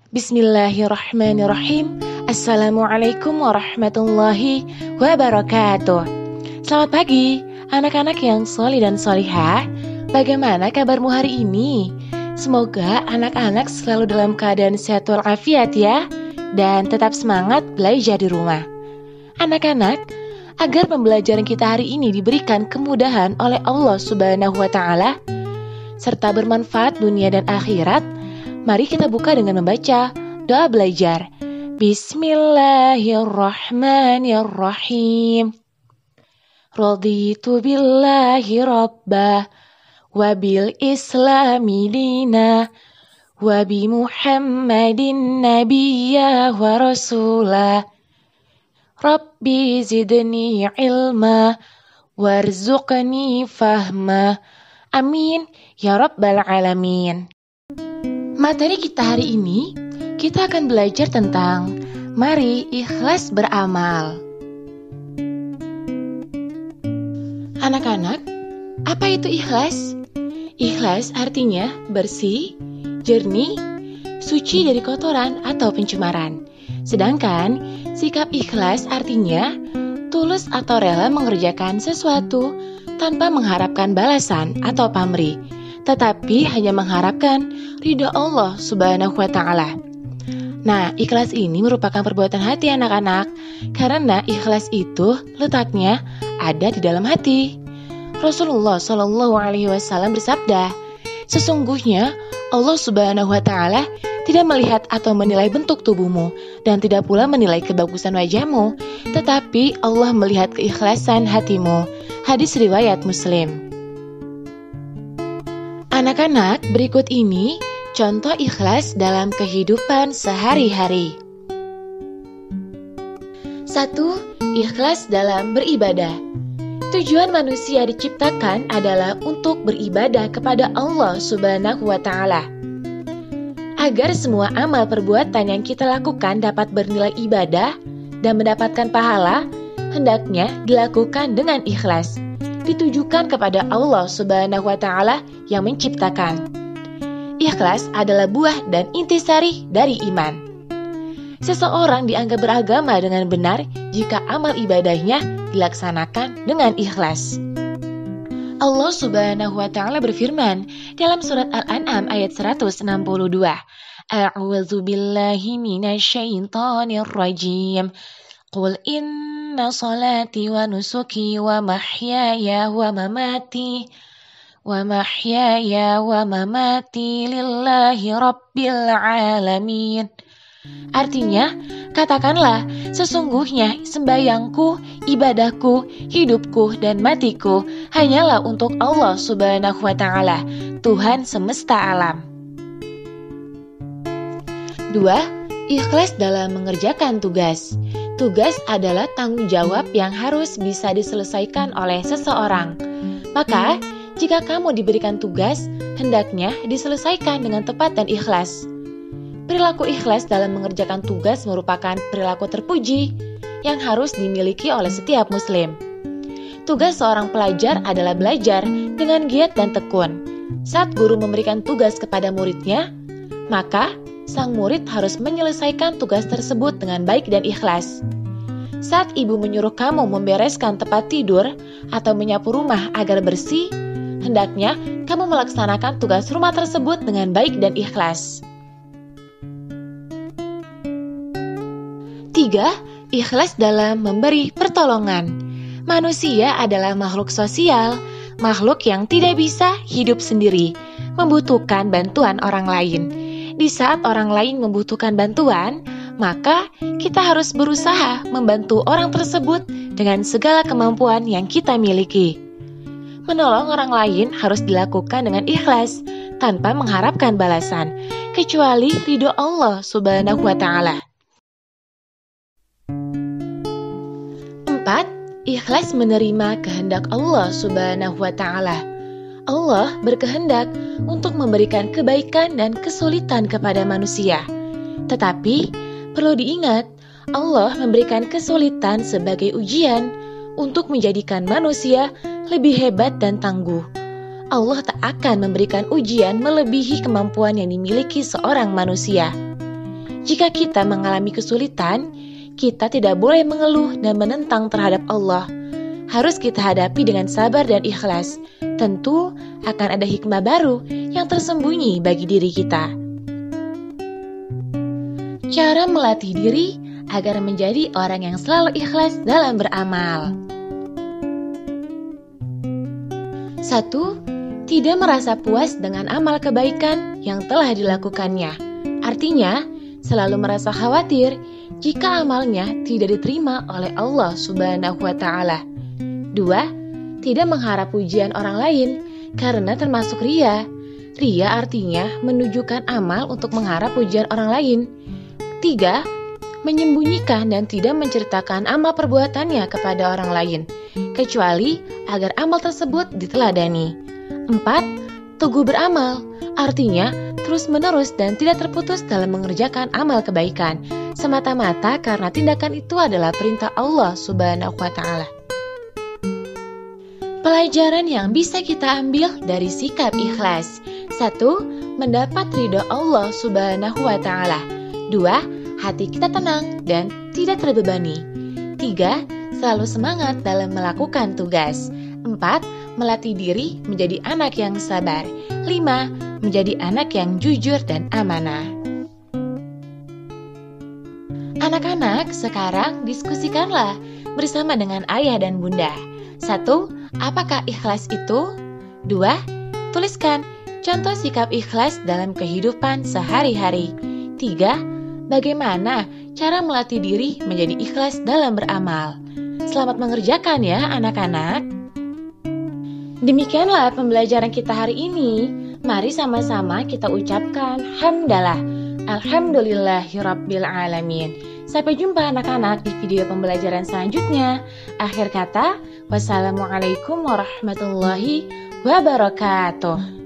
Bismillahirrahmanirrahim. Assalamualaikum warahmatullahi wabarakatuh. Selamat pagi, anak-anak yang sholih dan sholihah. Bagaimana kabarmu hari ini? Semoga anak-anak selalu dalam keadaan sehat walafiat ya, dan tetap semangat belajar di rumah. Anak-anak, agar pembelajaran kita hari ini diberikan kemudahan oleh Allah Subhanahu wa Ta'ala, serta bermanfaat dunia dan akhirat, mari kita buka dengan membaca doa belajar. Bismillahirrahmanirrahim. Raditu billahi rabbah, wa bil islami dina, wa bi Muhammadin nabiyya wa rasulah. Rabbi zidni ilma, warzuqni fahma. Amin ya rabbal alamin. Materi kita hari ini, kita akan belajar tentang mari ikhlas beramal. Anak-anak, apa itu ikhlas? Ikhlas artinya bersih, jernih, suci dari kotoran atau pencemaran. Sedangkan sikap ikhlas artinya tulus atau rela mengerjakan sesuatu tanpa mengharapkan balasan atau pamrih, tetapi hanya mengharapkan ridha Allah Subhanahu wa Ta'ala. Nah, ikhlas ini merupakan perbuatan hati anak-anak, karena ikhlas itu letaknya ada di dalam hati. Rasulullah Shallallahu Alaihi Wasallam bersabda, sesungguhnya Allah Subhanahu wa Ta'ala tidak melihat atau menilai bentuk tubuhmu dan tidak pula menilai kebagusan wajahmu, tetapi Allah melihat keikhlasan hatimu. Hadis riwayat Muslim. Anak-anak, berikut ini contoh ikhlas dalam kehidupan sehari-hari. 1. Ikhlas dalam beribadah. Tujuan manusia diciptakan adalah untuk beribadah kepada Allah Subhanahu wa Ta'ala. Agar semua amal perbuatan yang kita lakukan dapat bernilai ibadah dan mendapatkan pahala, hendaknya dilakukan dengan ikhlas, ditujukan kepada Allah Subhanahu wa Ta'ala yang menciptakan. Ikhlas adalah buah dan intisari dari iman. Seseorang dianggap beragama dengan benar jika amal ibadahnya dilaksanakan dengan ikhlas. Allah Subhanahu wa Ta'ala berfirman dalam surat Al-An'am ayat 162. A'udzu billahi minasyaitonir rajim. Qul inna salati wa nusuki wa mahyaya wa mamati lillahi rabbil alamin. Artinya, katakanlah, sesungguhnya sembahyangku, ibadahku, hidupku, dan matiku hanyalah untuk Allah Subhanahu wa Ta'ala, Tuhan semesta alam. 2. Ikhlas dalam mengerjakan tugas. Tugas adalah tanggung jawab yang harus bisa diselesaikan oleh seseorang. Maka, jika kamu diberikan tugas, hendaknya diselesaikan dengan tepat dan ikhlas. Perilaku ikhlas dalam mengerjakan tugas merupakan perilaku terpuji yang harus dimiliki oleh setiap muslim. Tugas seorang pelajar adalah belajar dengan giat dan tekun. Saat guru memberikan tugas kepada muridnya, maka sang murid harus menyelesaikan tugas tersebut dengan baik dan ikhlas. Saat ibu menyuruh kamu membereskan tempat tidur atau menyapu rumah agar bersih, hendaknya kamu melaksanakan tugas rumah tersebut dengan baik dan ikhlas. 3. Ikhlas dalam memberi pertolongan. Manusia adalah makhluk sosial, makhluk yang tidak bisa hidup sendiri, membutuhkan bantuan orang lain. Di saat orang lain membutuhkan bantuan, maka kita harus berusaha membantu orang tersebut dengan segala kemampuan yang kita miliki. Menolong orang lain harus dilakukan dengan ikhlas, tanpa mengharapkan balasan, kecuali ridho Allah Subhanahu wa Ta'ala. 4. Ikhlas menerima kehendak Allah Subhanahu wa Ta'ala. Allah berkehendak untuk memberikan kebaikan dan kesulitan kepada manusia. Tetapi, perlu diingat, Allah memberikan kesulitan sebagai ujian untuk menjadikan manusia lebih hebat dan tangguh. Allah tak akan memberikan ujian melebihi kemampuan yang dimiliki seorang manusia. Jika kita mengalami kesulitan, kita tidak boleh mengeluh dan menentang terhadap Allah. Harus kita hadapi dengan sabar dan ikhlas. Tentu akan ada hikmah baru yang tersembunyi bagi diri kita. Cara melatih diri agar menjadi orang yang selalu ikhlas dalam beramal. 1. Tidak merasa puas dengan amal kebaikan yang telah dilakukannya. Artinya, selalu merasa khawatir jika amalnya tidak diterima oleh Allah Subhanahu wa Ta'ala. 2. Tidak mengharap pujian orang lain karena termasuk ria. Ria artinya menunjukkan amal untuk mengharap pujian orang lain. 3. Menyembunyikan dan tidak menceritakan amal perbuatannya kepada orang lain, kecuali agar amal tersebut diteladani. 4. Teguh beramal, artinya terus-menerus dan tidak terputus dalam mengerjakan amal kebaikan, semata-mata karena tindakan itu adalah perintah Allah Subhanahu wa Ta'ala. Pelajaran yang bisa kita ambil dari sikap ikhlas. 1. Mendapat ridho Allah Subhanahu wa Ta'ala. 2. Hati kita tenang dan tidak terbebani. 3. Selalu semangat dalam melakukan tugas. 4. Melatih diri menjadi anak yang sabar. 5. Menjadi anak yang jujur dan amanah. Anak-anak, sekarang diskusikanlah bersama dengan ayah dan bunda. 1. Apakah ikhlas itu? 2. Tuliskan contoh sikap ikhlas dalam kehidupan sehari-hari. 3. Bagaimana cara melatih diri menjadi ikhlas dalam beramal? Selamat mengerjakan ya anak-anak. Demikianlah pembelajaran kita hari ini. Mari sama-sama kita ucapkan hamdalah. Alhamdulillahirabbil alamin. Sampai jumpa anak-anak di video pembelajaran selanjutnya. Akhir kata, wassalamualaikum warahmatullahi wabarakatuh.